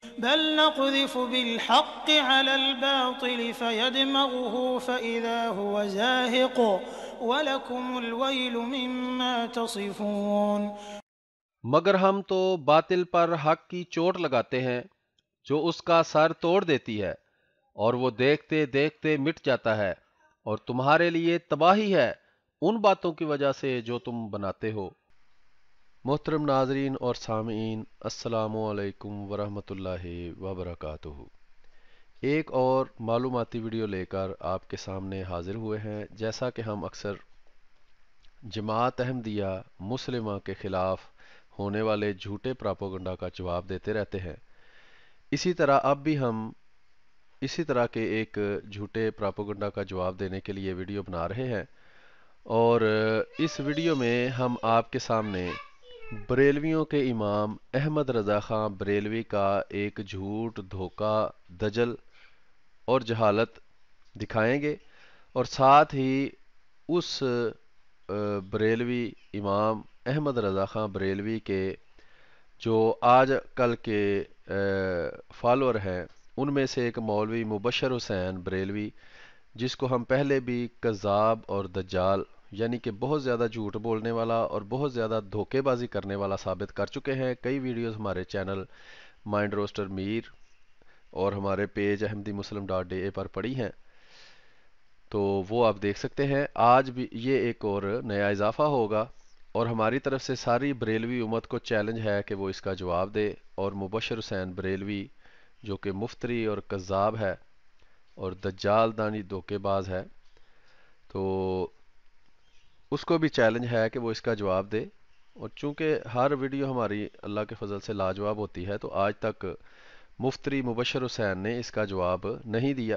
بل نقذف بالحق على الباطل فيدمغه فإذا هو زاهق ولكم الويل مما تصفون۔ مگر ہم تو باطل پر حق کی چوٹ لگاتے ہیں جو اس کا سر توڑ دیتی ہے، اور وہ دیکھتے دیکھتے مٹ جاتا ہے، اور تمہارے لیے تباہی ہے ان باتوں کی وجہ سے جو تم بناتے ہو۔ محترم ناظرین اور سامعین، السلام علیکم ورحمۃ اللہ وبرکاتہ۔ ایک اور معلوماتی ویڈیو لے کر آپ کے سامنے حاضر ہوئے ہیں۔ جیسا کہ ہم اکثر جماعت احمدیہ مسلمہ کے خلاف ہونے والے جھوٹے پراپوگنڈا کا جواب دیتے رہتے ہیں، اسی طرح اب بھی ہم اسی طرح کے ایک جھوٹے پراپوگنڈا کا جواب دینے کے لیے ویڈیو بنا رہے ہیں، اور اس ویڈیو میں ہم آپ کے سامنے بریلویوں کے امام احمد رضا خان بریلوی کا ایک جھوٹ، دھوکہ، دجل اور جہالت دکھائیں گے، اور ساتھ ہی اس بریلوی امام احمد رضا خان بریلوی کے جو آج کل کے فالور ہیں ان میں سے ایک مولوی مبشر حسین بریلوی، جس کو ہم پہلے بھی کذاب اور دجال یعنی کہ بہت زیادہ جھوٹ بولنے والا اور بہت زیادہ دھوکے بازی کرنے والا ثابت کر چکے ہیں۔ کئی ویڈیوز ہمارے چینل مائنڈ روسٹر میر اور ہمارے پیج احمدی مسلم ڈاٹ ڈے اے پر پڑی ہیں، تو وہ آپ دیکھ سکتے ہیں۔ آج بھی یہ ایک اور نیا اضافہ ہوگا، اور ہماری طرف سے ساری بریلوی امت کو چیلنج ہے کہ وہ اس کا جواب دے، اور مبشر حسین بریلوی جو کہ مفتری اور کذاب ہے اور دجال دانی دھوکے باز ہے، تو اس کو بھی چیلنج ہے کہ وہ اس کا جواب دے۔ اور چونکہ ہر ویڈیو ہماری اللہ کے فضل سے لاجواب ہوتی ہے، تو آج تک مفتری مبشر حسین نے اس کا جواب نہیں دیا۔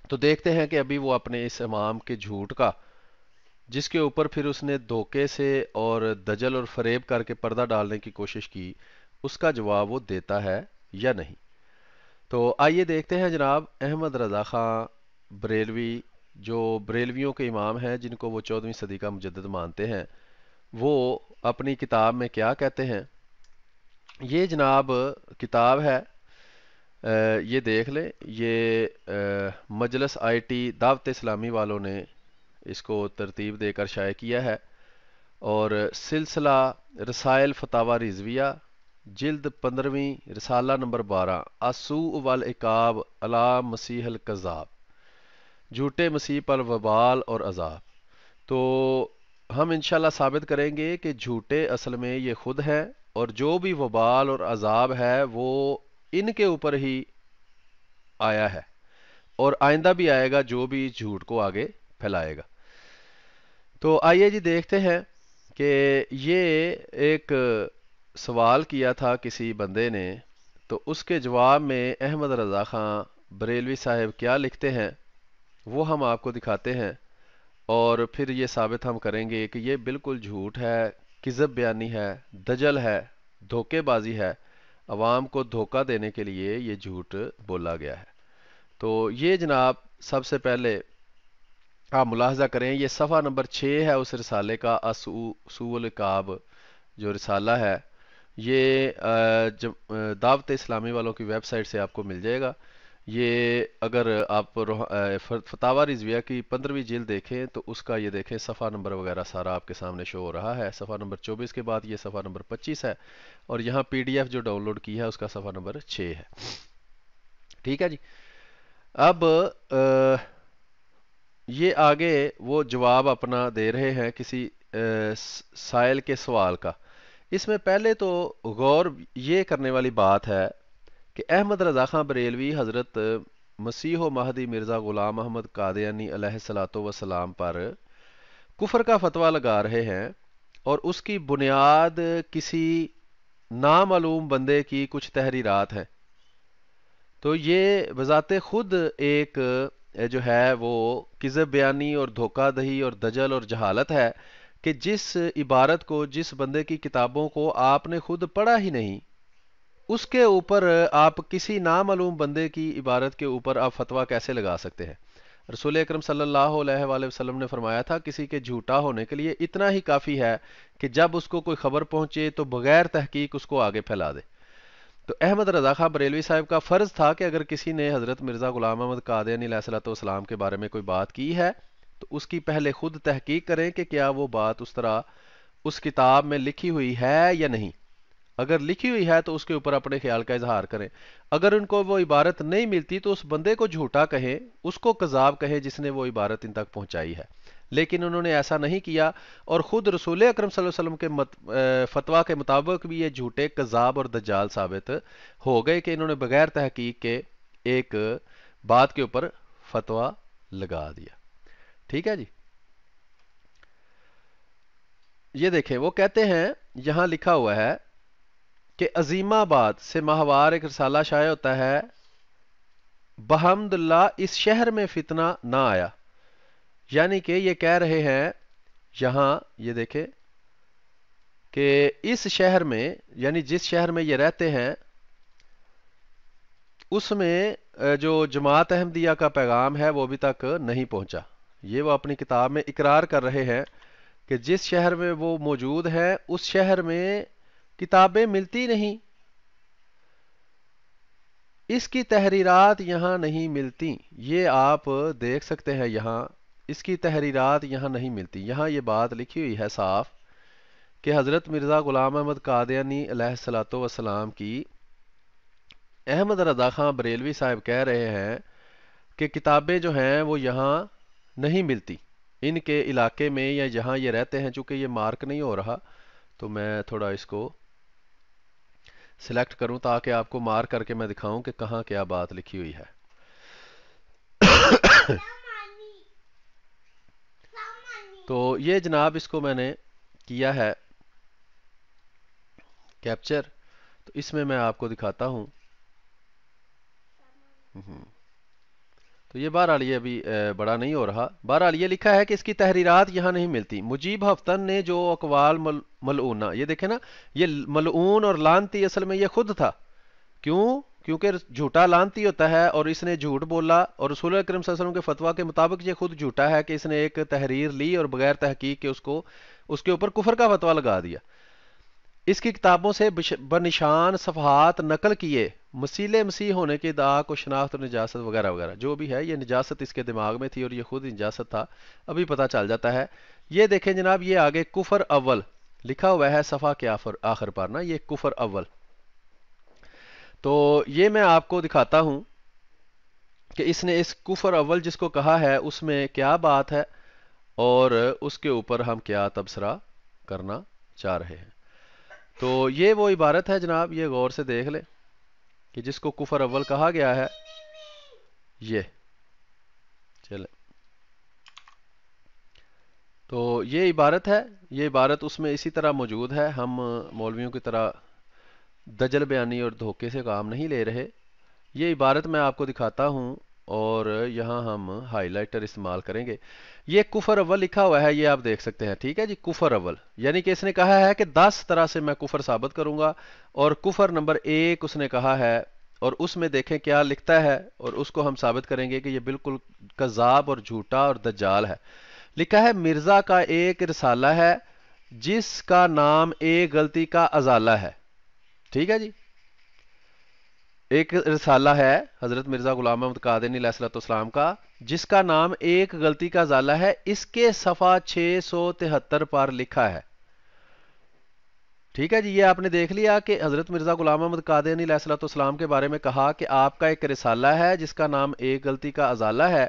تو دیکھتے ہیں کہ ابھی وہ اپنے اس امام کے جھوٹ کا، جس کے اوپر پھر اس نے دھوکے سے اور دجل اور فریب کر کے پردہ ڈالنے کی کوشش کی، اس کا جواب وہ دیتا ہے یا نہیں۔ تو آئیے دیکھتے ہیں جناب احمد رضا خان بریلوی، جو بریلویوں کے امام ہیں جن کو وہ 14ویں صدی کا مجدد مانتے ہیں، وہ اپنی کتاب میں کیا کہتے ہیں۔ یہ جناب کتاب ہے، یہ دیکھ لیں، یہ مجلس آئی ٹی دعوت اسلامی والوں نے اس کو ترتیب دے کر شائع کیا ہے، اور سلسلہ رسائل فتاوی رضویہ جلد 15ویں رسالہ نمبر 12 السوء والعقاب علی مسیح الکذاب، جھوٹے مسیح پر وبال اور عذاب۔ تو ہم انشاءاللہ ثابت کریں گے کہ جھوٹے اصل میں یہ خود ہیں، اور جو بھی وبال اور عذاب ہے وہ ان کے اوپر ہی آیا ہے، اور آئندہ بھی آئے گا جو بھی جھوٹ کو آگے پھیلائے گا۔ تو آئیے جی دیکھتے ہیں کہ یہ ایک سوال کیا تھا کسی بندے نے، تو اس کے جواب میں احمد رضا خان بریلوی صاحب کیا لکھتے ہیں وہ ہم آپ کو دکھاتے ہیں، اور پھر یہ ثابت ہم کریں گے کہ یہ بالکل جھوٹ ہے، کذب بیانی ہے، دجل ہے، دھوکے بازی ہے، عوام کو دھوکہ دینے کے لیے یہ جھوٹ بولا گیا ہے۔ تو یہ جناب سب سے پہلے آپ ملاحظہ کریں، یہ صفحہ نمبر 6 ہے اس رسالے کا، سوء العقاب جو رسالہ ہے، یہ دعوت اسلامی والوں کی ویب سائٹ سے آپ کو مل جائے گا۔ یہ اگر آپ فتاوی رضویہ کی 15ویں جلد دیکھیں تو اس کا یہ دیکھیں صفحہ نمبر وغیرہ سارا آپ کے سامنے شو ہو رہا ہے۔ صفحہ نمبر 24 کے بعد یہ صفحہ نمبر 25 ہے، اور یہاں پی ڈی ایف جو ڈاؤن لوڈ کی ہے اس کا صفحہ نمبر 6 ہے۔ ٹھیک ہے جی، اب یہ آگے وہ جواب اپنا دے رہے ہیں کسی سائل کے سوال کا۔ اس میں پہلے تو غور یہ کرنے والی بات ہے کہ احمد رضا خان بریلوی حضرت مسیح و مہدی مرزا غلام محمد قادیانی علیہ الصلوۃ والسلام پر کفر کا فتویٰ لگا رہے ہیں، اور اس کی بنیاد کسی نامعلوم بندے کی کچھ تحریرات ہیں۔ تو یہ بذات خود ایک جو ہے وہ کذب بیانی اور دھوکہ دہی اور دجل اور جہالت ہے، کہ جس عبارت کو، جس بندے کی کتابوں کو آپ نے خود پڑھا ہی نہیں، اس کے اوپر آپ کسی نامعلوم بندے کی عبارت کے اوپر آپ فتویٰ کیسے لگا سکتے ہیں؟ رسول اکرم صلی اللہ علیہ وآلہ وسلم نے فرمایا تھا کسی کے جھوٹا ہونے کے لیے اتنا ہی کافی ہے کہ جب اس کو کوئی خبر پہنچے تو بغیر تحقیق اس کو آگے پھیلا دے۔ تو احمد رضا خان بریلوی صاحب کا فرض تھا کہ اگر کسی نے حضرت مرزا غلام احمد قادیانی علیہ الصلوۃ والسلام کے بارے میں کوئی بات کی ہے تو اس کی پہلے خود تحقیق کریں کہ کیا وہ بات اس طرح اس کتاب میں لکھی ہوئی ہے یا نہیں. اگر لکھی ہوئی ہے تو اس کے اوپر اپنے خیال کا اظہار کریں. اگر ان کو وہ عبارت نہیں ملتی تو اس بندے کو جھوٹا کہیں، اس کو کذاب کہیں جس نے وہ عبارت ان تک پہنچائی ہے. لیکن انہوں نے ایسا نہیں کیا، اور خود رسول اکرم صلی اللہ علیہ وسلم کے فتویٰ کے مطابق بھی یہ جھوٹے، کذاب اور دجال ثابت ہو گئے کہ انہوں نے بغیر تحقیق کے ایک بات کے اوپر فتویٰ لگا دیا. ٹھیک ہے جی. یہ دیکھیں وہ کہتے ہیں، یہاں لکھا ہوا ہے کہ عظیم آباد سے ماہوار ایک رسالہ شائع ہوتا ہے، بحمد اللہ اس شہر میں فتنہ نہ آیا. یعنی کہ یہ کہہ رہے ہیں یہاں، یہ دیکھیں کہ اس شہر میں، یعنی جس شہر میں یہ رہتے ہیں، اس میں جو جماعت احمدیہ کا پیغام ہے وہ ابھی تک نہیں پہنچا. یہ وہ اپنی کتاب میں اقرار کر رہے ہیں کہ جس شہر میں وہ موجود ہے اس شہر میں کتابیں ملتی نہیں، اس کی تحریرات یہاں نہیں ملتی. یہ آپ دیکھ سکتے ہیں، یہاں اس کی تحریرات یہاں نہیں ملتی. یہاں یہ بات لکھی ہوئی ہے صاف کہ حضرت مرزا غلام احمد قادیانی علیہ الصلوۃ والسلام کی احمد رضا خان بریلوی صاحب کہہ رہے ہیں کہ کتابیں جو ہیں وہ یہاں نہیں ملتی ان کے علاقے میں، یا جہاں یہ رہتے ہیں. چونکہ یہ مارک نہیں ہو رہا تو میں تھوڑا اس کو سلیکٹ کروں تاکہ آپ کو مارک کر کے میں دکھاؤں کہ کہاں کیا بات لکھی ہوئی ہے. تو یہ جناب اس کو میں نے کیا ہے کیپچر، تو اس میں آپ کو دکھاتا ہوں. تو یہ بہرحال یہ ابھی بڑا نہیں ہو رہا. بہرحال یہ لکھا ہے کہ اس کی تحریرات یہاں نہیں ملتی. مجیب ہفتن نے جو اقوال ملعونہ، یہ دیکھیں نا، یہ ملعون اور لانتی اصل میں یہ خود تھا. کیوں؟ کیونکہ جھوٹا لانتی ہوتا ہے اور اس نے جھوٹ بولا، اور رسول اکرم صلی اللہ علیہ وسلم کے فتویٰ کے مطابق یہ خود جھوٹا ہے کہ اس نے ایک تحریر لی اور بغیر تحقیق کے اس کے اوپر کفر کا فتویٰ لگا دیا. اس کی کتابوں سے بنشان صفحات نقل کیے، مسیل مسیح ہونے کے ادعا کو شناخت اور نجاست وغیرہ وغیرہ. جو بھی ہے، یہ نجاست اس کے دماغ میں تھی اور یہ خود نجاست تھا، ابھی پتہ چل جاتا ہے. یہ دیکھیں جناب، یہ آگے کفر اول لکھا ہوا ہے صفحہ کے آخر پر نا، یہ کفر اول. تو یہ میں آپ کو دکھاتا ہوں کہ اس نے اس کفر اول جس کو کہا ہے اس میں کیا بات ہے اور اس کے اوپر ہم کیا تبصرہ کرنا چاہ رہے ہیں. تو یہ وہ عبارت ہے جناب، یہ غور سے دیکھ لیں کہ جس کو کفر اول کہا گیا ہے. یہ چلیں، تو یہ عبارت ہے، یہ عبارت اس میں اسی طرح موجود ہے. ہم مولویوں کی طرح دجل بیانی اور دھوکے سے کام نہیں لے رہے. یہ عبارت میں آپ کو دکھاتا ہوں اور یہاں ہم ہائی لائٹر استعمال کریں گے. یہ کفر اول لکھا ہوا ہے، یہ آپ دیکھ سکتے ہیں. ٹھیک ہے جی، کفر اول یعنی کہ اس نے کہا ہے کہ 10 طرح سے میں کفر ثابت کروں گا، اور کفر نمبر 1 اس نے کہا ہے، اور اس میں دیکھیں کیا لکھتا ہے، اور اس کو ہم ثابت کریں گے کہ یہ بالکل کذاب اور جھوٹا اور دجال ہے. لکھا ہے مرزا کا ایک رسالہ ہے جس کا نام ایک غلطی کا ازالہ ہے. ٹھیک ہے جی، ایک رسالہ ہے حضرت مرزا غلام احمد قادیانی علیہ الصلوۃ والسلام کا جس کا نام ایک غلطی کا ازالہ ہے. اس کے صفحہ 673 پر لکھا ہے. ٹھیک ہے جی، یہ آپ نے دیکھ لیا کہ حضرت مرزا غلام احمد قادیانی علیہ الصلوۃ والسلام کے بارے میں کہا کہ آپ کا ایک رسالہ ہے جس کا نام ایک غلطی کا ازالہ ہے.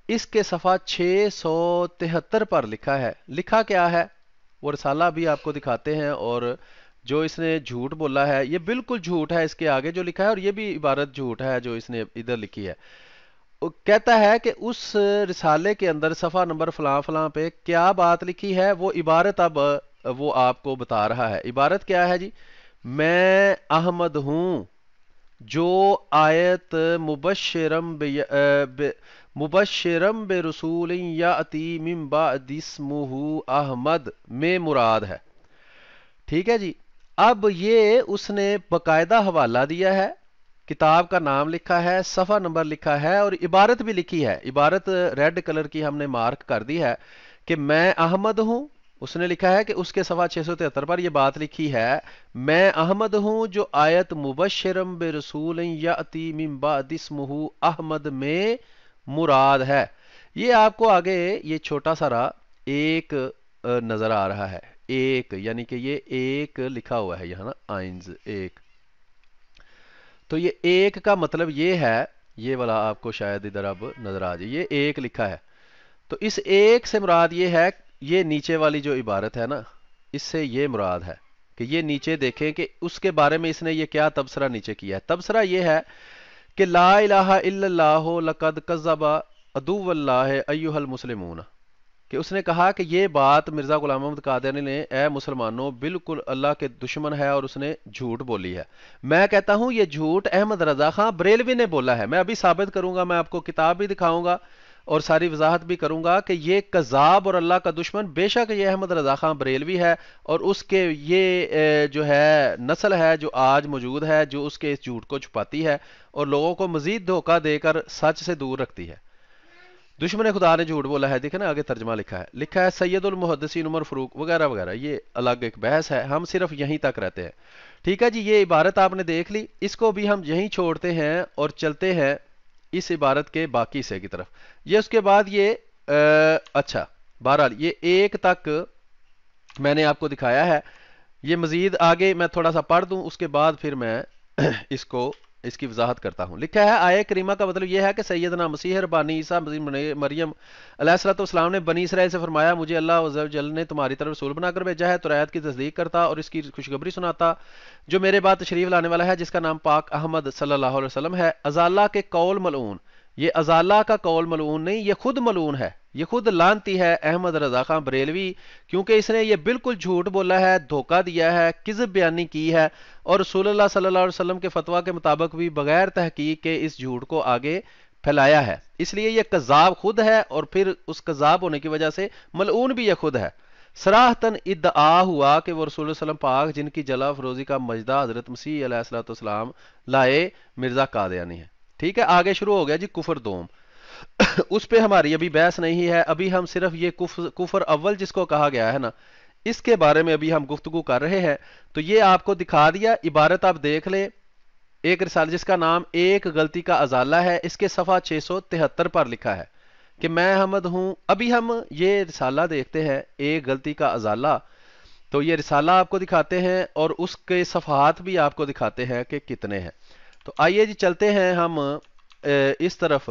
اس کے صفحہ 673 پر لکھا ہے. لکھا کیا ہے وہ رسالہ بھی آپ کو دکھاتے ہیں، اور جو اس نے جھوٹ بولا ہے یہ بالکل جھوٹ ہے اس کے آگے جو لکھا ہے، اور یہ بھی عبارت جھوٹ ہے جو اس نے ادھر لکھی ہے. وہ کہتا ہے کہ اس رسالے کے اندر صفحہ نمبر فلاں فلاں پہ کیا بات لکھی ہے، وہ عبارت اب وہ آپ کو بتا رہا ہے. عبارت کیا ہے جی؟ میں احمد ہوں جو آیت مبشرم برسول یاتی من بعد اسمہ احمد میں مراد ہے. ٹھیک ہے جی، اب یہ اس نے باقاعدہ حوالہ دیا ہے، کتاب کا نام لکھا ہے، صفحہ نمبر لکھا ہے، اور عبارت بھی لکھی ہے. عبارت ریڈ کلر کی ہم نے مارک کر دی ہے کہ میں احمد ہوں، اس نے لکھا ہے کہ اس کے صفحہ 673 پر یہ بات لکھی ہے، میں احمد ہوں جو آیت مبشرم برسول یاتی من بعد اسمہ احمد میں مراد ہے۔ یہ آپ کو آگے یہ چھوٹا سا ایک نظر آ رہا ہے، ایک یعنی کہ یہ ایک لکھا ہوا ہے یہاں نا، آئنز ایک، تو یہ ایک کا مطلب یہ ہے، یہ والا آپ کو شاید ادھر اب نظر آ جائے، یہ ایک لکھا ہے، تو اس ایک سے مراد یہ ہے، یہ نیچے والی جو عبارت ہے نا، اس سے یہ مراد ہے کہ یہ نیچے دیکھیں کہ اس کے بارے میں اس نے یہ کیا تبصرہ نیچے کیا ہے۔ تبصرہ یہ ہے کہ لا الہ الا اللہ لقد کذب عدو اللہ ایھا المسلمون، کہ اس نے کہا کہ یہ بات مرزا غلام محمد قادیانی نے، اے مسلمانوں، بالکل اللہ کے دشمن ہے اور اس نے جھوٹ بولی ہے۔ میں کہتا ہوں یہ جھوٹ احمد رضا خان بریلوی نے بولا ہے، میں ابھی ثابت کروں گا، میں آپ کو کتاب بھی دکھاؤں گا اور ساری وضاحت بھی کروں گا کہ یہ کذاب اور اللہ کا دشمن بے شک یہ احمد رضا خان بریلوی ہے، اور اس کے یہ جو ہے نسل ہے جو آج موجود ہے، جو اس کے اس جھوٹ کو چھپاتی ہے اور لوگوں کو مزید دھوکہ دے کر سچ سے دور رکھتی ہے۔ دشمن خدا نے جھوٹ بولا ہے، دیکھیں نا آگے ترجمہ لکھا ہے سید المحدثین عمر فاروق وغیرہ وغیرہ، یہ الگ ایک بحث ہے، ہم صرف یہیں تک رہتے ہیں۔ ٹھیک ہے جی، یہ عبارت آپ نے دیکھ لی، اس کو بھی ہم یہیں چھوڑتے ہیں اور چلتے ہیں اس عبارت کے باقی حصے کی طرف۔ یہ اس کے بعد یہ اچھا بہرحال یہ ایک تک میں نے آپ کو دکھایا ہے، یہ مزید آگے میں تھوڑا سا پڑھ دوں، اس کے بعد پھر میں اس کی وضاحت کرتا ہوں۔ لکھا ہے آیہ کریمہ کا مطلب یہ ہے کہ سیدنا مسیح بانی عیسیٰ مریم علیہ الصلوۃ والسلام نے بنی اسرائیل سے فرمایا، مجھے اللہ عز و جل نے تمہاری طرف رسول بنا کر بھیجا ہے، تو آیت کی تصدیق کرتا اور اس کی خوشخبری سناتا جو میرے بعد تشریف لانے والا ہے، جس کا نام پاک احمد صلی اللہ علیہ وسلم ہے۔ ازالہ کے قول ملعون، یہ ازالہ کا قول ملعون نہیں، یہ خود ملعون ہے، یہ خود لعنتی ہے احمد رضا خان بریلوی، کیونکہ اس نے یہ بالکل جھوٹ بولا ہے، دھوکہ دیا ہے، کذب بیانی کی ہے، اور رسول اللہ صلی اللہ علیہ وسلم کے فتویٰ کے مطابق بھی بغیر تحقیق کے اس جھوٹ کو آگے پھیلایا ہے۔ اس لیے یہ کذاب خود ہے، اور پھر اس کذاب ہونے کی وجہ سے ملعون بھی یہ خود ہے۔ صراحتاً ادعا ہوا کہ وہ رسول اللہ صلی اللہ علیہ وسلم پاک جن کی جلا افروزی کا مجدہ حضرت مسیح علیہ الصلوۃ والسلام لائے مرزا قادیانی ہے۔ ٹھیک ہے، آگے شروع ہو گیا جی کفر دوم، اس پہ ہماری ابھی بحث نہیں ہے، ابھی ہم صرف یہ کفر اول جس کو کہا گیا ہے نا، اس کے بارے میں ابھی ہم گفتگو کر رہے ہیں۔ تو یہ آپ کو دکھا دیا، عبارت آپ دیکھ لیں، ایک رسالہ جس کا نام ایک غلطی کا ازالہ ہے، اس کے صفحہ 673 پر لکھا ہے کہ میں احمد ہوں۔ ابھی ہم یہ رسالہ دیکھتے ہیں ایک غلطی کا ازالہ، تو یہ رسالہ آپ کو دکھاتے ہیں اور اس کے صفحات بھی آپ کو دکھاتے ہیں کہ کتنے ہیں۔ تو آئیے جی چلتے ہیں ہم اس طرف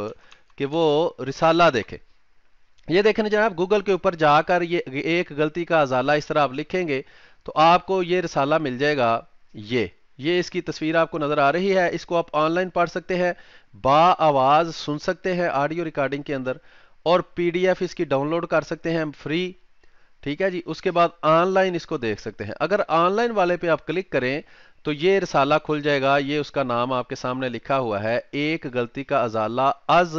کہ وہ رسالہ دیکھیں۔ یہ دیکھیں جناب، گوگل کے اوپر جا کر یہ ایک غلطی کا ازالہ اس طرح آپ لکھیں گے تو آپ کو یہ رسالہ مل جائے گا۔ یہ اس کی تصویر آپ کو نظر آ رہی ہے، اس کو آپ آن لائن پڑھ سکتے ہیں، با آواز سن سکتے ہیں آڈیو ریکارڈنگ کے اندر، اور پی ڈی ایف اس کی ڈاؤن لوڈ کر سکتے ہیں فری۔ ٹھیک ہے جی، اس کے بعد آن لائن اس کو دیکھ سکتے ہیں۔ اگر آن لائن والے پہ آپ کلک کریں تو یہ رسالہ کھل جائے گا، یہ اس کا نام آپ کے سامنے لکھا ہوا ہے، ایک غلطی کا ازالہ از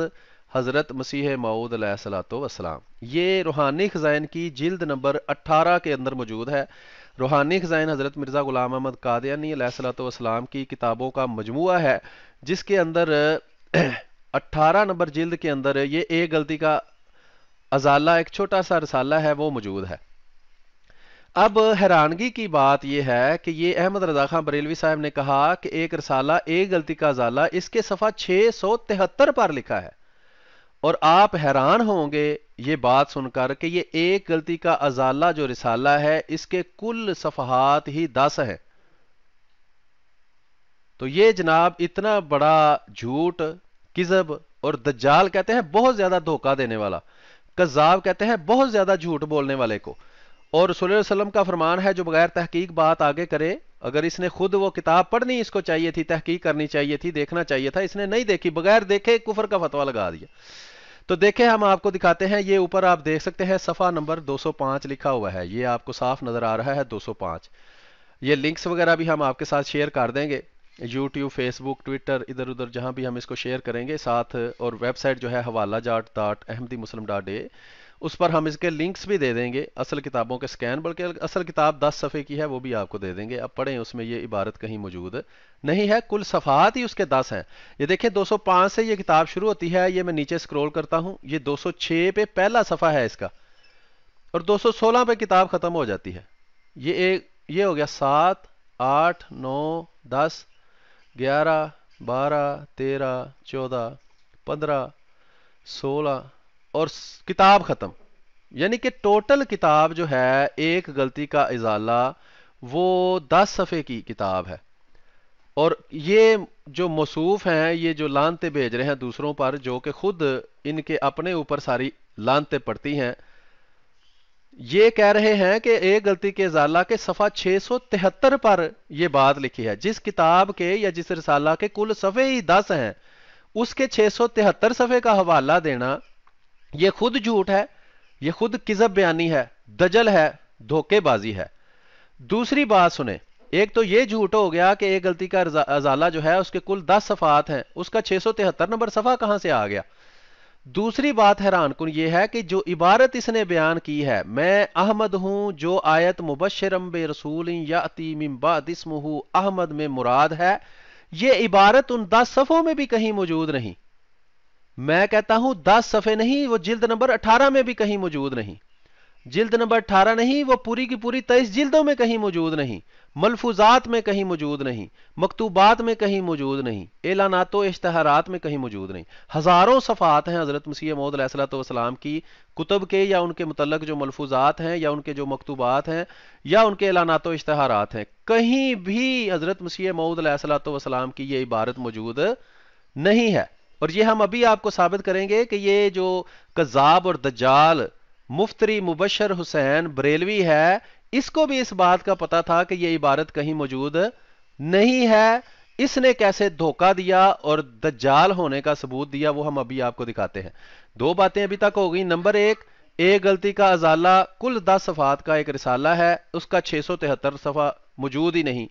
حضرت مسیح موعود علیہ الصلوۃ والسلام۔ یہ روحانی خزائن کی جلد نمبر 18 کے اندر موجود ہے۔ روحانی خزائن حضرت مرزا غلام محمد قادیانی علیہ الصلوۃ والسلام کی کتابوں کا مجموعہ ہے، جس کے اندر 18 نمبر جلد کے اندر یہ ایک غلطی کا ازالہ ایک چھوٹا سا رسالہ ہے وہ موجود ہے۔ اب حیرانگی کی بات یہ ہے کہ یہ احمد رضا خان بریلوی صاحب نے کہا کہ ایک رسالہ ایک غلطی کا ازالہ، اس کے صفحہ 673 پر لکھا ہے، اور آپ حیران ہوں گے یہ بات سن کر کہ یہ ایک غلطی کا ازالہ جو رسالہ ہے اس کے کل صفحات ہی 10 ہیں۔ تو یہ جناب اتنا بڑا جھوٹ، کذب، اور دجال کہتے ہیں بہت زیادہ دھوکہ دینے والا، کذاب کہتے ہیں بہت زیادہ جھوٹ بولنے والے کو، اور رسول اللہ علیہ وسلم کا فرمان ہے جو بغیر تحقیق بات آگے کرے، اگر اس نے خود وہ کتاب پڑھنی اس کو چاہیے تھی، تحقیق کرنی چاہیے تھی، دیکھنا چاہیے تھا، اس نے نہیں دیکھی، بغیر دیکھے کفر کا فتویٰ لگا دیا۔ تو دیکھیں ہم آپ کو دکھاتے ہیں، یہ اوپر آپ دیکھ سکتے ہیں صفحہ نمبر 205 لکھا ہوا ہے، یہ آپ کو صاف نظر آ رہا ہے 205۔ یہ لنکس وغیرہ بھی ہم آپ کے ساتھ شیئر کر دیں گے، یوٹیوب، فیس بک، ٹویٹر، ادھر ادھر جہاں بھی ہم اس کو شیئر کریں گے ساتھ، اور ویب سائٹ جو ہے حوالہ جاٹ .ahmadimuslim.a، اس پر ہم اس کے لنکس بھی دے دیں گے، اصل کتابوں کے سکین، بلکہ اصل کتاب 10 صفحے کی ہے وہ بھی آپ کو دے دیں گے، اب پڑھیں، اس میں یہ عبارت کہیں موجود نہیں ہے، کل صفحات ہی اس کے 10 ہیں۔ یہ دیکھیں 205 سے یہ کتاب شروع ہوتی ہے، یہ میں نیچے سکرول کرتا ہوں، یہ 206 پہ پہلا صفحہ ہے اس کا، اور 216 پہ کتاب ختم ہو جاتی ہے. یہ ہو گیا 7 8 9 10 11 12 13 14 15 16 اور کتاب ختم. یعنی کہ ٹوٹل کتاب جو ہے ایک غلطی کا ازالہ وہ 10 صفحے کی کتاب ہے. اور یہ جو موصوف ہیں، یہ جو لعنتیں بھیج رہے ہیں دوسروں پر، جو کہ خود ان کے اپنے اوپر ساری لعنتیں پڑتی ہیں، یہ کہہ رہے ہیں کہ ایک غلطی کے ازالہ کے صفحہ 673 پر یہ بات لکھی ہے. جس کتاب کے یا جس رسالہ کے کل صفحے ہی 10 ہیں، اس کے 673 صفحے کا حوالہ دینا یہ خود جھوٹ ہے، یہ خود کذب بیانی ہے، دجل ہے، دھوکے بازی ہے. دوسری بات سنیں، ایک تو یہ جھوٹ ہو گیا کہ ایک غلطی کا ازالہ جو ہے اس کے کل 10 صفحات ہیں، اس کا 673 نمبر صفحہ کہاں سے آ گیا؟ دوسری بات حیران کن یہ ہے کہ جو عبارت اس نے بیان کی ہے، میں احمد ہوں، جو آیت مبشرم برسول یاتی من بعد اسمہ احمد میں مراد ہے، یہ عبارت ان 10 صفحوں میں بھی کہیں موجود نہیں. میں کہتا ہوں 10 صفحے نہیں، وہ جلد نمبر 18 میں بھی کہیں موجود نہیں. جلد نمبر 18 نہیں، وہ پوری کی پوری 23 جلدوں میں کہیں موجود نہیں. ملفوظات میں کہیں موجود نہیں، مکتوبات میں کہیں موجود نہیں، اعلانات و اشتہارات میں کہیں موجود نہیں. ہزاروں صفحات ہیں حضرت مسیح موعود علیہ الصلوۃ والسلام کی کتب کے، یا ان کے متعلق جو ملفوظات ہیں، یا ان کے جو مکتوبات ہیں، یا ان کے اعلانات و اشتہارات ہیں. کہیں بھی حضرت مسیح موعود علیہ الصلوۃ والسلام کی یہ عبارت موجود نہیں ہے. اور یہ ہم ابھی آپ کو ثابت کریں گے کہ یہ جو کذاب اور دجال مفتری مبشر حسین بریلوی ہے، اس کو بھی اس بات کا پتا تھا کہ یہ عبارت کہیں موجود نہیں ہے. اس نے کیسے دھوکہ دیا اور دجال ہونے کا ثبوت دیا، وہ ہم ابھی آپ کو دکھاتے ہیں. 2 باتیں ابھی تک ہو گئی. نمبر 1، ایک غلطی کا ازالہ کل 10 صفحات کا ایک رسالہ ہے، اس کا 673 صفحہ موجود ہی نہیں.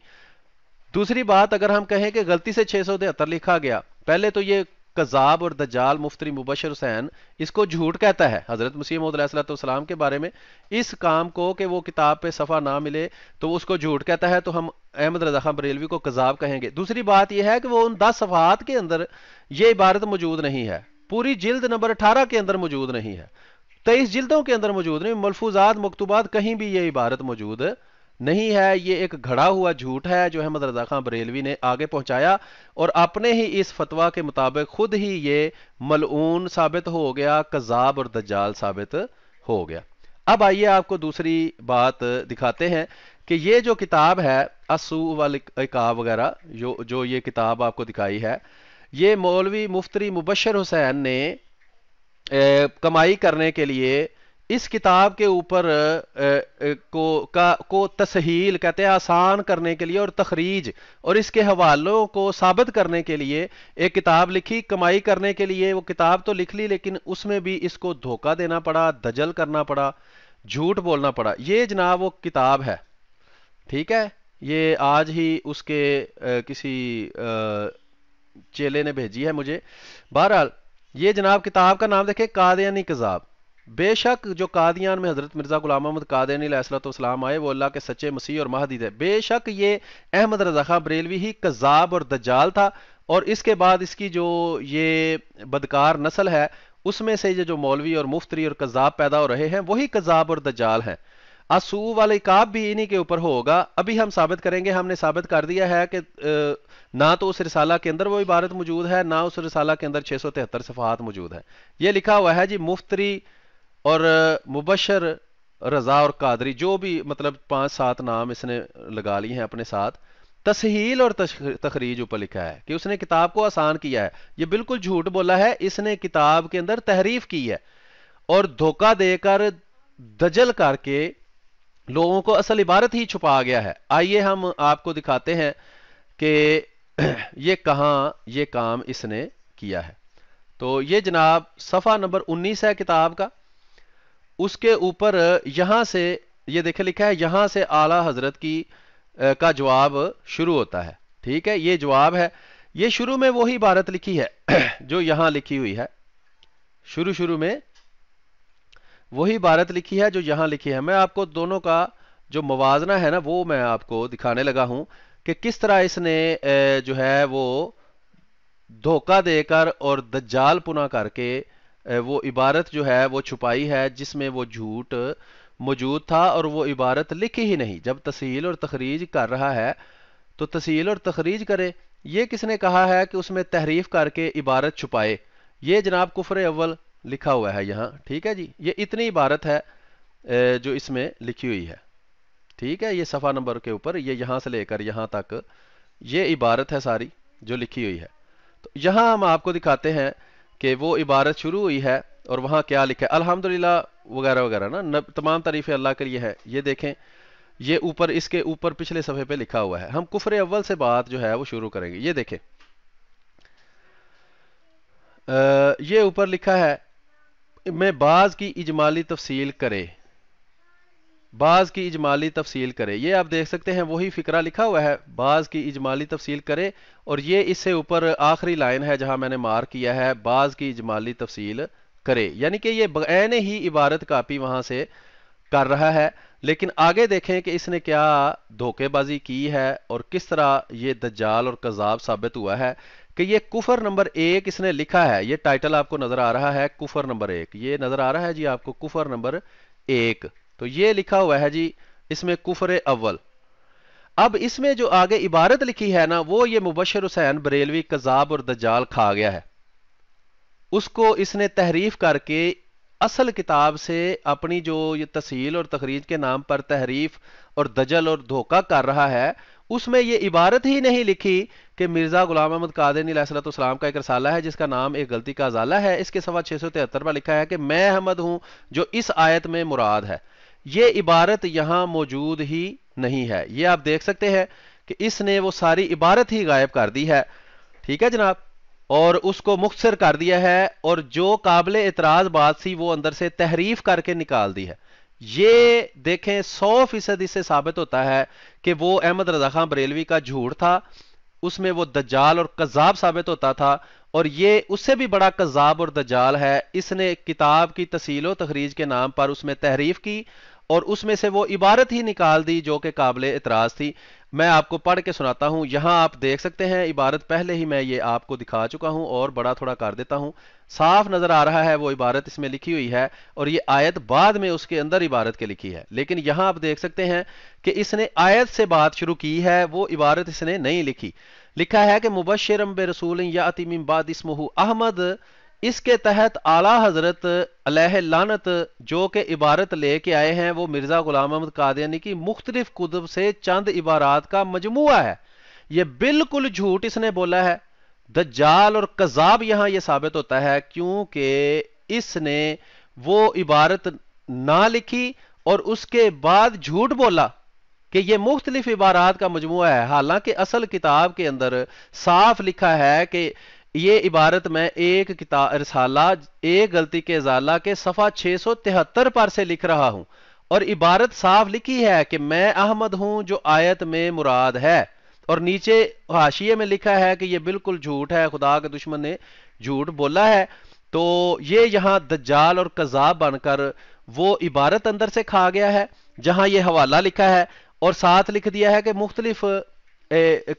دوسری بات، اگر ہم کہیں کہ غلطی سے 673 لکھا گیا، پہلے تو یہ کذاب اور دجال مفتری مبشر حسین اس کو جھوٹ کہتا ہے حضرت مسیح موعود علیہ الصلوۃ والسلام کے بارے میں. اس کام کو کہ وہ کتاب پہ صفحہ نہ ملے تو وہ اس کو جھوٹ کہتا ہے، تو ہم احمد رضا خان بریلوی کو کذاب کہیں گے. دوسری بات یہ ہے کہ وہ ان 10 صفحات کے اندر یہ عبارت موجود نہیں ہے، پوری جلد نمبر 18 کے اندر موجود نہیں ہے، 23 جلدوں کے اندر موجود نہیں، ملفوظات مکتوبات کہیں بھی یہ عبارت موجود نہیں ہے. یہ ایک گھڑا ہوا جھوٹ ہے جو احمد رضا خان بریلوی نے آگے پہنچایا، اور اپنے ہی اس فتویٰ کے مطابق خود ہی یہ ملعون ثابت ہو گیا، کذاب اور دجال ثابت ہو گیا. اب آئیے آپ کو دوسری بات دکھاتے ہیں کہ یہ جو کتاب ہے اسو والعقاب وغیرہ، جو یہ کتاب آپ کو دکھائی ہے، یہ مولوی مفتری مبشر حسین نے کمائی کرنے کے لیے اس کتاب کے اوپر کو تسہیل کہتے ہیں، آسان کرنے کے لیے، اور تخریج اور اس کے حوالوں کو ثابت کرنے کے لیے ایک کتاب لکھی. کمائی کرنے کے لیے وہ کتاب تو لکھ لی، لیکن اس میں بھی اس کو دھوکہ دینا پڑا، دجل کرنا پڑا، جھوٹ بولنا پڑا. یہ جناب وہ کتاب ہے، ٹھیک ہے. یہ آج ہی اس کے کسی چیلے نے بھیجی ہے مجھے. بہرحال یہ جناب کتاب کا نام دیکھیں، قادیانی کذاب. بے شک جو قادیان میں حضرت مرزا غلام محمد قادیانی علیہ الصلوۃ والسلام آئے وہ اللہ کے سچے مسیح اور مہدی تھے. بے شک یہ احمد رضا خان بریلوی ہی کذاب اور دجال تھا، اور اس کے بعد اس کی جو یہ بدکار نسل ہے اس میں سے یہ جو مولوی اور مفتری اور کذاب پیدا ہو رہے ہیں وہی کذاب اور دجال ہیں. اسو والعقاب بھی انہی کے اوپر ہوگا. ابھی ہم ثابت کریں گے. ہم نے ثابت کر دیا ہے کہ نہ تو اس رسالہ کے اندر وہ عبارت موجود ہے، نہ اس رسالہ کے اندر 673 صفحات موجود ہیں. یہ لکھا ہوا ہے جی مفتری اور مبشر رضا اور قادری، جو بھی مطلب 5-7 نام اس نے لگا لیے ہیں اپنے ساتھ. تسہیل اور تخریج اوپر لکھا ہے کہ اس نے کتاب کو آسان کیا ہے. یہ بالکل جھوٹ بولا ہے. اس نے کتاب کے اندر تحریف کی ہے اور دھوکہ دے کر دجل کر کے لوگوں کو اصل عبارت ہی چھپا گیا ہے. آئیے ہم آپ کو دکھاتے ہیں کہ یہ کہاں یہ کام اس نے کیا ہے. تو یہ جناب صفحہ نمبر 19 ہے کتاب کا. اس کے اوپر یہاں سے یہ دیکھیں لکھا ہے، یہاں سے اعلیٰ حضرت کی کا جواب شروع ہوتا ہے. ٹھیک ہے، یہ جواب ہے. یہ شروع میں وہی عبارت لکھی ہے جو یہاں لکھی ہوئی ہے. شروع میں وہی عبارت لکھی ہے جو یہاں لکھی ہے. میں آپ کو دونوں کا جو موازنہ ہے نا وہ میں آپ کو دکھانے لگا ہوں کہ کس طرح اس نے جو ہے وہ دھوکہ دے کر اور دجال پنا کر کے وہ عبارت جو ہے وہ چھپائی ہے، جس میں وہ جھوٹ موجود تھا اور وہ عبارت لکھی ہی نہیں. جب تصحیل اور تخریج کر رہا ہے تو تصحیل اور تخریج کرے. یہ کس نے کہا ہے کہ اس میں تحریف کر کے عبارت چھپائے؟ یہ جناب کفر اول لکھا ہوا ہے یہاں. ٹھیک ہے جی, یہ اتنی عبارت ہے جو اس میں لکھی ہوئی ہے. ٹھیک ہے, یہ صفحہ نمبر کے اوپر, یہ یہاں سے لے کر یہاں تک یہ عبارت ہے ساری جو لکھی ہوئی ہے. تو یہاں ہم آپ کو دکھاتے ہیں کہ وہ عبارت شروع ہوئی ہے اور وہاں کیا لکھا ہے. الحمدللہ وغیرہ وغیرہ نا, تمام تعریفیں اللہ کے لیے ہیں. یہ دیکھیں, یہ اوپر اس کے اوپر پچھلے صفحے پہ لکھا ہوا ہے. ہم کفر اول سے بات جو ہے وہ شروع کریں گے. یہ دیکھیں, یہ اوپر لکھا ہے میں بعض کی اجمالی تفصیل کرے, بعض کی اجمالی تفصیل کرے. یہ آپ دیکھ سکتے ہیں وہی فقرہ لکھا ہوا ہے, بعض کی اجمالی تفصیل کرے, اور یہ اس سے اوپر آخری لائن ہے جہاں میں نے مارک کیا ہے بعض کی اجمالی تفصیل کرے. یعنی کہ یہ بعین ہی عبارت کاپی وہاں سے کر رہا ہے. لیکن آگے دیکھیں کہ اس نے کیا دھوکے بازی کی ہے اور کس طرح یہ دجال اور کذاب ثابت ہوا ہے کہ یہ کفر نمبر 1 اس نے لکھا ہے. یہ ٹائٹل آپ کو نظر آ رہا ہے کفر نمبر 1, یہ نظر آ رہا ہے جی آپ کو کفر نمبر 1. تو یہ لکھا ہوا ہے جی اس میں کفر اول. اب اس میں جو آگے عبارت لکھی ہے نا, وہ یہ مبشر حسین بریلوی کذاب اور دجال کھا گیا ہے. اس کو اس نے تحریف کر کے اصل کتاب سے اپنی جو یہ تصحیل اور تخریج کے نام پر تحریف اور دجل اور دھوکہ کر رہا ہے, اس میں یہ عبارت ہی نہیں لکھی کہ مرزا غلام احمد قادیانی علیہ الصلوۃ والسلام کا ایک رسالہ ہے جس کا نام ایک غلطی کا ازالہ ہے. اس کے صفحہ 673 پر لکھا ہے کہ میں احمد ہوں جو اس آیت میں مراد ہے. یہ عبارت یہاں موجود ہی نہیں ہے. یہ آپ دیکھ سکتے ہیں کہ اس نے وہ ساری عبارت ہی غائب کر دی ہے. ٹھیک ہے جناب, اور اس کو مختصر کر دیا ہے, اور جو قابل اعتراض بات تھی وہ اندر سے تحریف کر کے نکال دی ہے. یہ دیکھیں 100% اس سے ثابت ہوتا ہے کہ وہ احمد رضا خان بریلوی کا جھوٹ تھا, اس میں وہ دجال اور کذاب ثابت ہوتا تھا, اور یہ اس سے بھی بڑا کذاب اور دجال ہے. اس نے کتاب کی تصحیل و تخریج کے نام پر اس میں تحریف کی اور اس میں سے وہ عبارت ہی نکال دی جو کہ قابل اعتراض تھی. میں آپ کو پڑھ کے سناتا ہوں. یہاں آپ دیکھ سکتے ہیں عبارت پہلے ہی میں یہ آپ کو دکھا چکا ہوں اور بڑا تھوڑا کر دیتا ہوں. صاف نظر آ رہا ہے وہ عبارت اس میں لکھی ہوئی ہے, اور یہ آیت بعد میں اس کے اندر عبارت کے لکھی ہے. لیکن یہاں آپ دیکھ سکتے ہیں کہ اس نے آیت سے بات شروع کی ہے, وہ عبارت اس نے نہیں لکھی. لکھا ہے کہ مبشرم برسول یاتی من بعد اسمہ احمد, اس کے تحت اعلیٰ حضرت علیہ لعنت جو کہ عبارت لے کے آئے ہیں وہ مرزا غلام احمد قادیانی کی مختلف کتب سے چند عبارات کا مجموعہ ہے. یہ بالکل جھوٹ اس نے بولا ہے. دجال اور کذاب یہاں یہ ثابت ہوتا ہے کیونکہ اس نے وہ عبارت نہ لکھی اور اس کے بعد جھوٹ بولا کہ یہ مختلف عبارات کا مجموعہ ہے, حالانکہ اصل کتاب کے اندر صاف لکھا ہے کہ یہ عبارت میں ایک رسالہ ایک غلطی کے ازالہ کے صفحہ 673 پر سے لکھ رہا ہوں, اور عبارت صاف لکھی ہے کہ میں احمد ہوں جو آیت میں مراد ہے, اور نیچے حاشیے میں لکھا ہے کہ یہ بالکل جھوٹ ہے, خدا کے دشمن نے جھوٹ بولا ہے. تو یہ یہاں دجال اور کذاب بن کر وہ عبارت اندر سے کھا گیا ہے جہاں یہ حوالہ لکھا ہے, اور ساتھ لکھ دیا ہے کہ مختلف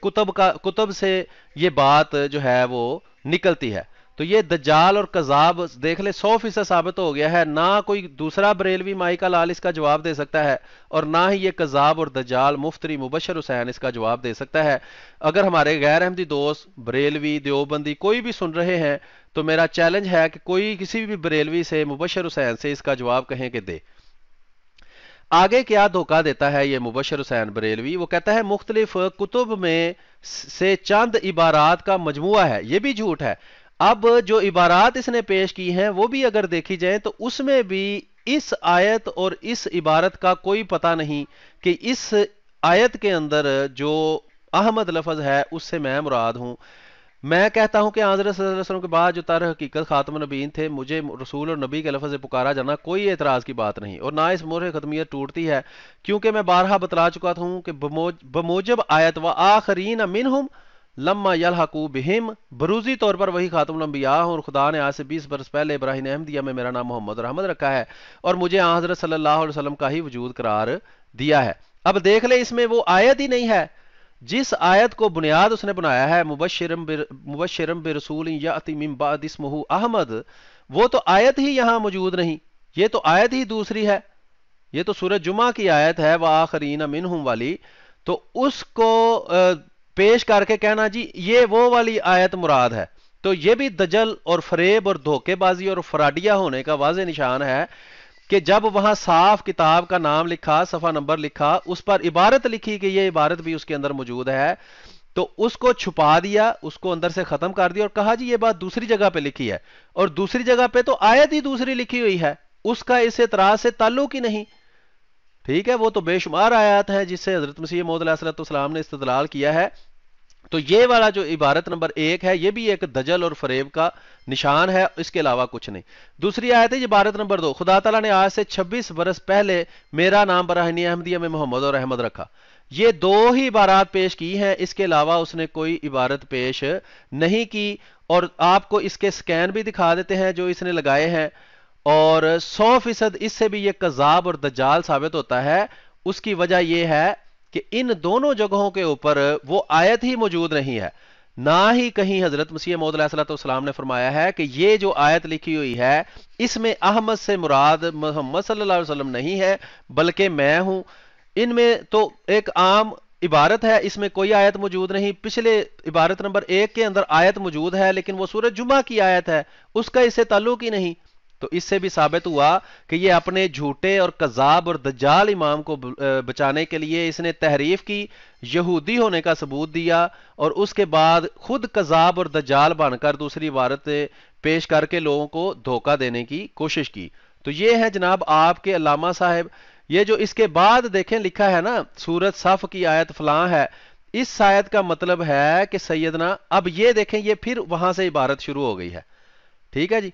کتب سے یہ بات جو ہے وہ نکلتی ہے. تو یہ دجال اور کذاب دیکھ لے 100% ثابت ہو گیا ہے. نہ کوئی دوسرا بریلوی مائی کا لال اس کا جواب دے سکتا ہے, اور نہ ہی یہ کذاب اور دجال مفتری مبشر حسین اس کا جواب دے سکتا ہے. اگر ہمارے غیر احمدی دوست بریلوی دیوبندی کوئی بھی سن رہے ہیں تو میرا چیلنج ہے کہ کوئی کسی بھی بریلوی سے مبشر حسین سے اس کا جواب کہیں کہ دے. آگے کیا دھوکہ دیتا ہے یہ مبشر حسین بریلوی, وہ کہتا ہے مختلف کتب میں سے چند عبارات کا مجموعہ ہے. یہ بھی جھوٹ ہے. اب جو عبارات اس نے پیش کی ہیں وہ بھی اگر دیکھی جائیں تو اس میں بھی اس آیت اور اس عبارت کا کوئی پتہ نہیں کہ اس آیت کے اندر جو احمد لفظ ہے اس سے میں مراد ہوں. میں کہتا ہوں کہ حضرت صلی اللہ علیہ وسلم کے بعد جو تر حقیقت خاتم النبیین تھے, مجھے رسول اور نبی کے لفظ سے پکارا جانا کوئی اعتراض کی بات نہیں, اور نہ اس مہر ختمیت ٹوٹتی ہے, کیونکہ میں بارہا بتلا چکا ہوں کہ بموجب آیت و آخرین منہم لما یلحقوا بہم, بروزی طور پر وہی خاتم الانبیاء ہوں, اور خدا نے آج سے 20 برس پہلے ابراہیم احمدیہ میں میرا نام محمد رحمت رکھا ہے, اور مجھے حضرت صلی اللہ علیہ وسلم کا ہی وجود قرار دیا ہے. اب دیکھ لیں اس میں وہ آیت ہی نہیں ہے جس آیت کو بنیاد اس نے بنایا ہے مبشرم برسول یاتی من بعد اسمہ احمد, وہ تو آیت ہی یہاں موجود نہیں. یہ تو آیت ہی دوسری ہے, یہ تو سورہ جمعہ کی آیت ہے وآخرین منہم والی، تو اس کو پیش کر کے کہنا جی یہ وہ والی آیت مراد ہے، تو یہ بھی دجل اور فریب اور دھوکے بازی اور فراڈیہ ہونے کا واضح نشان ہے کہ جب وہاں صاف کتاب کا نام لکھا، صفحہ نمبر لکھا، اس پر عبارت لکھی کہ یہ عبارت بھی اس کے اندر موجود ہے، تو اس کو چھپا دیا، اس کو اندر سے ختم کر دیا اور کہا جی یہ بات دوسری جگہ پہ لکھی ہے، اور دوسری جگہ پہ تو آیت ہی دوسری لکھی ہوئی ہے، اس کا اس اعتراض سے تعلق ہی نہیں. ٹھیک ہے، وہ تو بے شمار آیات ہیں جس سے حضرت مسیح موعود علیہ السلام نے استدلال کیا ہے. تو یہ والا جو عبارت نمبر 1 ہے یہ بھی ایک دجل اور فریب کا نشان ہے، اس کے علاوہ کچھ نہیں. دوسری آیت ہے عبارت نمبر 2، خدا تعالیٰ نے آج سے 26 برس پہلے میرا نام براہنی احمدیہ میں محمد اور احمد رکھا. یہ 2 ہی عبارات پیش کی ہیں، اس کے علاوہ اس نے کوئی عبارت پیش نہیں کی. اور آپ کو اس کے سکین بھی دکھا دیتے ہیں جو اس نے لگائے ہیں، اور 100% اس سے بھی یہ کذاب اور دجال ثابت ہوتا ہے. اس کی وجہ یہ ہے کہ ان دونوں جگہوں کے اوپر وہ آیت ہی موجود نہیں ہے، نہ ہی کہیں حضرت مسیح موعود علیہ السلام نے فرمایا ہے کہ یہ جو آیت لکھی ہوئی ہے اس میں احمد سے مراد محمد صلی اللہ علیہ وسلم نہیں ہے بلکہ میں ہوں. ان میں تو ایک عام عبارت ہے، اس میں کوئی آیت موجود نہیں. پچھلے عبارت نمبر 1 کے اندر آیت موجود ہے لیکن وہ سورہ جمعہ کی آیت ہے، اس کا اس سے تعلق ہی نہیں. تو اس سے بھی ثابت ہوا کہ یہ اپنے جھوٹے اور کذاب اور دجال امام کو بچانے کے لیے اس نے تحریف کی، یہودی ہونے کا ثبوت دیا، اور اس کے بعد خود کذاب اور دجال بن کر دوسری عبارت پیش کر کے لوگوں کو دھوکہ دینے کی کوشش کی. تو یہ ہے جناب آپ کے علامہ صاحب. یہ جو اس کے بعد دیکھیں لکھا ہے نا سورۃ صف کی آیت فلاں ہے، اس آیت کا مطلب ہے کہ سیدنا، اب یہ دیکھیں یہ پھر وہاں سے عبارت شروع ہو گئی ہے. ٹھیک ہے جی،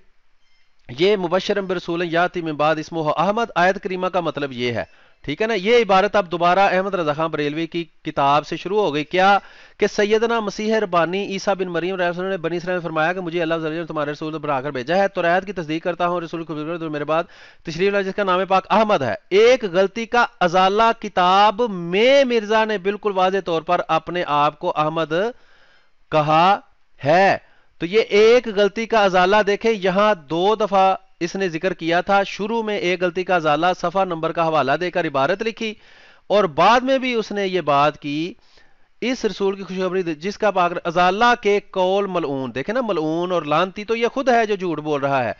یہ مبشرم برسول یاتی من بعد اسمہ احمد، آیت کریمہ کا مطلب یہ ہے. ٹھیک ہے نا، یہ عبارت اب دوبارہ احمد رضا خان بریلوی کی کتاب سے شروع ہو گئی. کیا کہ سیدنا مسیح ربانی عیسیٰ بن مریم علیہ السلام نے بنی اسرائیل میں فرمایا کہ مجھے اللہ نے تمہارے رسول بنا کر بھیجا ہے، تو آیت کی تصدیق کرتا ہوں، رسول کو میرے بعد تشریف لایا جس کا نام پاک احمد ہے. ایک غلطی کا ازالہ کتاب میں مرزا نے بالکل واضح طور پر اپنے آپ کو احمد کہا ہے. تو یہ ایک غلطی کا ازالہ دیکھیں یہاں 2 دفعہ اس نے ذکر کیا تھا. شروع میں ایک غلطی کا ازالہ صفحہ نمبر کا حوالہ دے کر عبارت لکھی، اور بعد میں بھی اس نے یہ بات کی اس رسول کی خوشخبری جس کا پاک ازالہ کے قول ملعون. دیکھیں نا، ملعون اور لعنتی تو یہ خود ہے جو جھوٹ بول رہا ہے.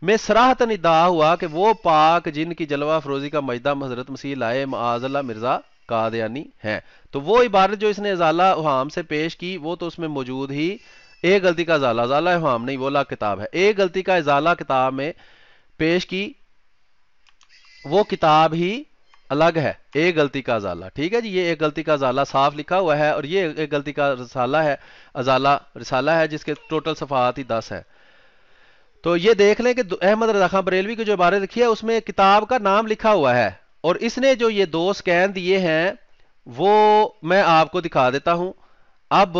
میں صراحتاً ادعا ہوا کہ وہ پاک جن کی جلوہ افروزی کا مجدہ حضرت مسیح لائے معاذ اللہ مرزا قادیانی ہیں. تو وہ عبارت جو اس نے ازالہ اوہام سے پیش کی وہ تو اس میں موجود ہی. ایک غلطی کا ازالہ اوہام نہیں، وہ لا کتاب ہے. ایک غلطی کا ازالہ کتاب میں پیش کی، وہ کتاب ہی الگ ہے. ایک غلطی کا ازالہ، ٹھیک ہے جی، یہ ایک غلطی کا ازالہ صاف لکھا ہوا ہے، اور یہ ایک غلطی کا رسالہ ہے جس کے ٹوٹل صفحات ہی 10 ہے. تو یہ دیکھ لیں کہ احمد رضا خان بریلوی کی جو عبارت لکھی ہے اس میں کتاب کا نام لکھا ہوا ہے، اور اس نے جو یہ 2 سکین دیے ہیں وہ میں آپ کو دکھا دیتا ہوں. اب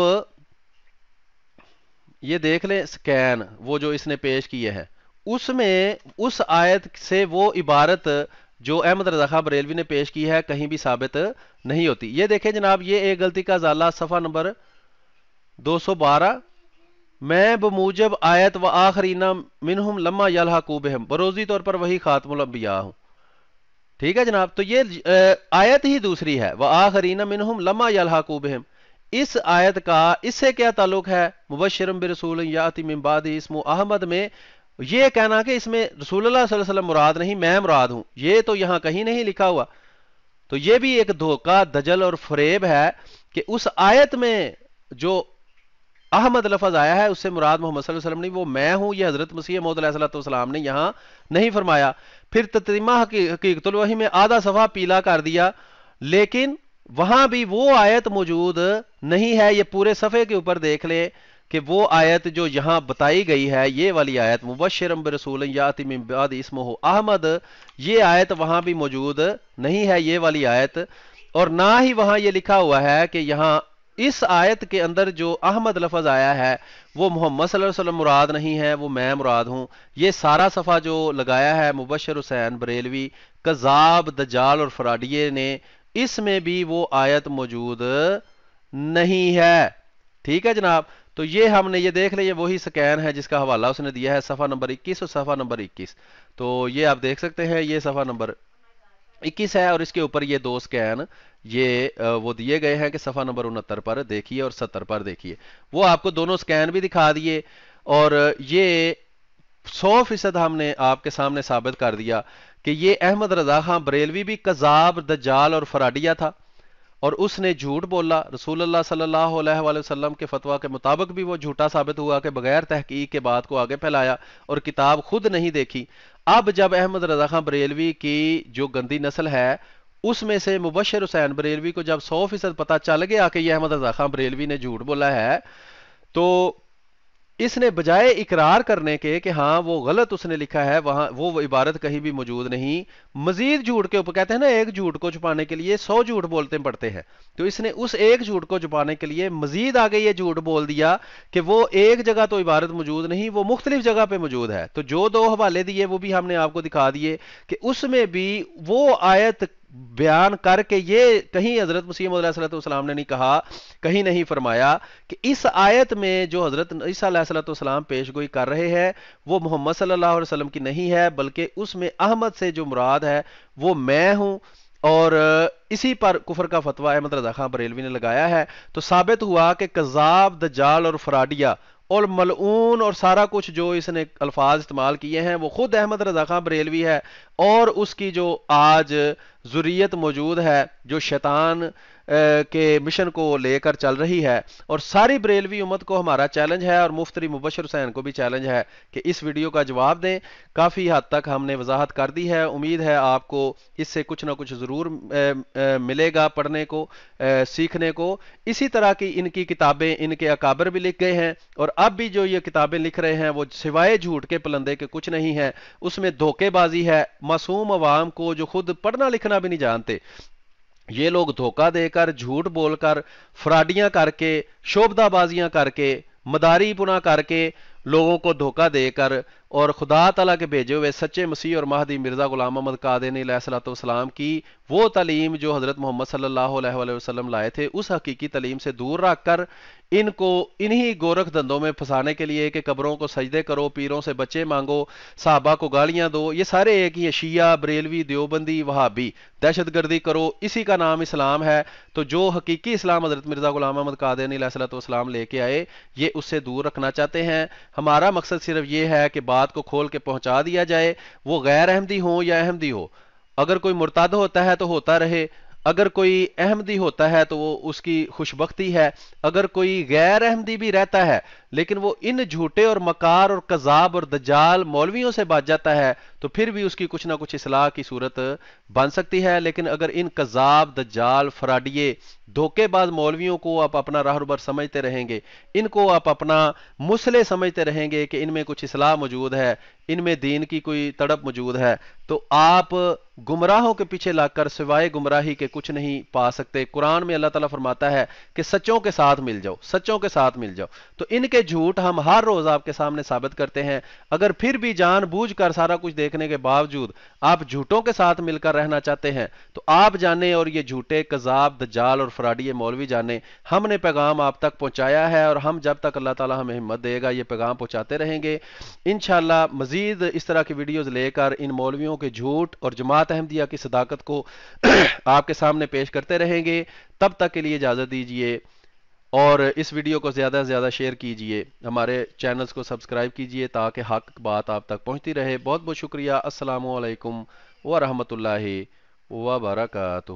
یہ دیکھ لیں سکین وہ جو اس نے پیش کیے ہیں، اس میں اس آیت سے وہ عبارت جو احمد رضا خان بریلوی نے پیش کی ہے کہیں بھی ثابت نہیں ہوتی. یہ دیکھیں جناب، یہ ایک غلطی کا ازالہ صفحہ نمبر 212، میں بموجب آیت و آخرین منہم لما یلحقوا بہم بروزی طور پر وہی خاتم الانبیاء ہوں. ٹھیک ہے جناب، تو یہ آیت ہی دوسری ہے، وآخرین منہم لما یلحقوا بہم. اس آیت کا اس سے کیا تعلق ہے؟ مبشرم برسول یاتی من بعد اسمہ احمد میں یہ کہنا کہ اس میں رسول اللہ صلی اللہ علیہ وسلم مراد نہیں، میں مراد ہوں، یہ تو یہاں کہیں نہیں لکھا ہوا. تو یہ بھی ایک دھوکہ، دجل اور فریب ہے کہ اس آیت میں جو احمد لفظ آیا ہے اس سے مراد محمد صلی اللہ علیہ وسلم نہیں، وہ میں ہوں. یہ حضرت مسیح موعود علیہ السلام نے یہاں نہیں فرمایا. پھر تتریمہ حقیقت الوحی میں آدھا صفحہ پیلا کر دیا، لیکن وہاں بھی وہ آیت موجود نہیں ہے. یہ پورے صفحے کے اوپر دیکھ لیں کہ وہ آیت جو یہاں بتائی گئی ہے، یہ والی آیت مبشرم برسول یاتی من بعد اسمہ احمد، یہ آیت وہاں بھی موجود نہیں ہے، یہ والی آیت. اور نہ ہی وہاں یہ لکھا ہوا ہے کہ یہاں اس آیت کے اندر جو احمد لفظ آیا ہے وہ محمد صلی اللہ علیہ وسلم مراد نہیں ہے، وہ میں مراد ہوں. یہ سارا صفحہ جو لگایا ہے مبشر حسین بریلوی کذاب دجال اور فراڈیے نے، اس میں بھی وہ آیت موجود نہیں ہے. ٹھیک ہے جناب، تو یہ ہم نے یہ دیکھ لیں، یہ وہی سکین ہے جس کا حوالہ اس نے دیا ہے صفحہ نمبر 21 اور صفحہ نمبر 21. تو یہ آپ دیکھ سکتے ہیں، یہ صفحہ نمبر 21 ہے، اور اس کے اوپر یہ دو سکین یہ وہ دیے گئے ہیں کہ صفحہ نمبر 69 پر دیکھیے اور 70 پر دیکھیے، وہ آپ کو دونوں سکین بھی دکھا دیے، اور یہ 100% ہم نے آپ کے سامنے ثابت کر دیا کہ یہ احمد رضا خان بریلوی بھی کذاب، دجال اور فراڈیا تھا، اور اس نے جھوٹ بولا، رسول اللہ صلی اللہ علیہ وآلہ وسلم کے فتویٰ کے مطابق بھی وہ جھوٹا ثابت ہوا کہ بغیر تحقیق کے بات کو آگے پھیلایا اور کتاب خود نہیں دیکھی۔ اب جب احمد رضا خان بریلوی کی جو گندی نسل ہے اس میں سے مبشر حسین بریلوی کو جب 100% پتہ چل گیا کہ یہ احمد رضا خان بریلوی نے جھوٹ بولا ہے، تو اس نے بجائے اقرار کرنے کے کہ ہاں وہ غلط اس نے لکھا ہے، وہاں وہ عبارت کہیں بھی موجود نہیں، مزید جھوٹ کے اوپر، کہتے ہیں نا ایک جھوٹ کو چھپانے کے لیے 100 جھوٹ بولتے پڑتے ہیں، تو اس نے اس ایک جھوٹ کو چھپانے کے لیے مزید آگے یہ جھوٹ بول دیا کہ وہ ایک جگہ تو عبارت موجود نہیں، وہ مختلف جگہ پہ موجود ہے۔ تو جو دو حوالے دیے وہ بھی ہم نے آپ کو دکھا دیے کہ اس میں بھی وہ آیت بیان کر کے یہ کہیں حضرت مسیح موعود علیہ السلام نے نہیں کہا، کہیں نہیں فرمایا کہ اس آیت میں جو حضرت عیسیٰ علیہ السلام پیش گوئی کر رہے ہیں وہ محمد صلی اللہ علیہ وسلم کی نہیں ہے، بلکہ اس میں احمد سے جو مراد ہے وہ میں ہوں، اور اسی پر کفر کا فتویٰ احمد رضا خان بریلوی نے لگایا ہے۔ تو ثابت ہوا کہ کذاب، دجال اور فراڈیا اور ملعون اور سارا کچھ جو اس نے الفاظ استعمال کیے ہیں وہ خود احمد رضا خان بریلوی ہے، اور اس کی جو آج ذریت موجود ہے جو شیطان کے مشن کو لے کر چل رہی ہے، اور ساری بریلوی امت کو ہمارا چیلنج ہے، اور مفتری مبشر حسین کو بھی چیلنج ہے کہ اس ویڈیو کا جواب دیں۔ کافی حد تک ہم نے وضاحت کر دی ہے، امید ہے آپ کو اس سے کچھ نہ کچھ ضرور ملے گا پڑھنے کو، سیکھنے کو۔ اسی طرح کی ان کی کتابیں ان کے اکابر بھی لکھ گئے ہیں، اور اب بھی جو یہ کتابیں لکھ رہے ہیں وہ سوائے جھوٹ کے پلندے کے کچھ نہیں ہے، اس میں دھوکے بازی ہے، معصوم عوام کو جو خود پڑھنا لکھنا بھی نہیں جانتے، یہ لوگ دھوکہ دے کر، جھوٹ بول کر، فراڈیاں کر کے، شعبدہ بازیاں کر کے، مداری پنا کر کے، لوگوں کو دھوکہ دے کر، اور خدا تعالیٰ کے بھیجے ہوئے سچے مسیح اور مہدی مرزا غلام محمد قادیانی علیہ الصلوۃ والسلام کی وہ تعلیم جو حضرت محمد صلی اللہ علیہ وآلہ وسلم لائے تھے اس حقیقی تعلیم سے دور رکھ کر ان کو انہی گورکھ دندوں میں پھنسانے کے لیے کہ قبروں کو سجدے کرو، پیروں سے بچے مانگو، صحابہ کو گالیاں دو، یہ سارے ایک ہی، شیعہ، بریلوی، دیوبندی، وہابی، دہشت گردی کرو، اسی کا نام اسلام ہے۔ تو جو حقیقی اسلام حضرت مرزا غلام محمد قادیانی علیہ الصلوۃ والسلام لے کے آئے یہ اس سے دور رکھنا چاہتے ہیں۔ ہمارا مقصد صرف یہ ہے کہ بات کو کھول کے پہنچا دیا جائے، وہ غیر احمدی ہو یا احمدی ہو، اگر کوئی مرتد ہوتا ہے تو ہوتا رہے، اگر کوئی احمدی ہوتا ہے تو وہ اس کی خوشبختی ہے، اگر کوئی غیر احمدی بھی رہتا ہے لیکن وہ ان جھوٹے اور مکار اور کذاب اور دجال مولویوں سے بچ جاتا ہے تو پھر بھی اس کی کچھ نہ کچھ اصلاح کی صورت بن سکتی ہے۔ لیکن اگر ان کذاب، دجال، فراڈیے، دھوکے باز مولویوں کو آپ اپنا راہبر سمجھتے رہیں گے، ان کو آپ اپنا مسئلے سمجھتے رہیں گے کہ ان میں کچھ اصلاح موجود ہے، ان میں دین کی کوئی تڑپ موجود ہے، تو آپ گمراہوں کے پیچھے لگ کر سوائے گمراہی کے کچھ نہیں پا سکتے۔ قرآن میں اللہ تعالیٰ فرماتا ہے کہ سچوں کے ساتھ مل جاؤ، سچوں کے ساتھ مل جاؤ، تو ان کے جھوٹ ہم ہر روز آپ کے سامنے ثابت کرتے ہیں۔ اگر پھر بھی جان بوجھ کر سارا کچھ دیکھنے کے باوجود آپ جھوٹوں کے ساتھ مل کر رہنا چاہتے ہیں تو آپ جانیں، اور یہ جھوٹے کذاب، دجال اور فراڈی مولوی جانیں، ہم نے پیغام آپ تک پہنچایا ہے، اور ہم جب تک اللہ تعالیٰ ہمیں ہمت دے گا یہ پیغام پہنچاتے رہیں گے۔ انشاءاللہ مزید اس طرح کی ویڈیوز لے کر ان مولویوں کے جھوٹ اور جماعت احمدیہ کی صداقت کو آپ کے سامنے پیش کرتے رہیں گے۔ تب تک کے لیے اجازت دیجیے، اور اس ویڈیو کو زیادہ سے زیادہ شیئر کیجئے، ہمارے چینلز کو سبسکرائب کیجئے تاکہ حق بات آپ تک پہنچتی رہے۔ بہت بہت شکریہ۔ السلام علیکم ورحمۃ اللہ وبرکاتہ۔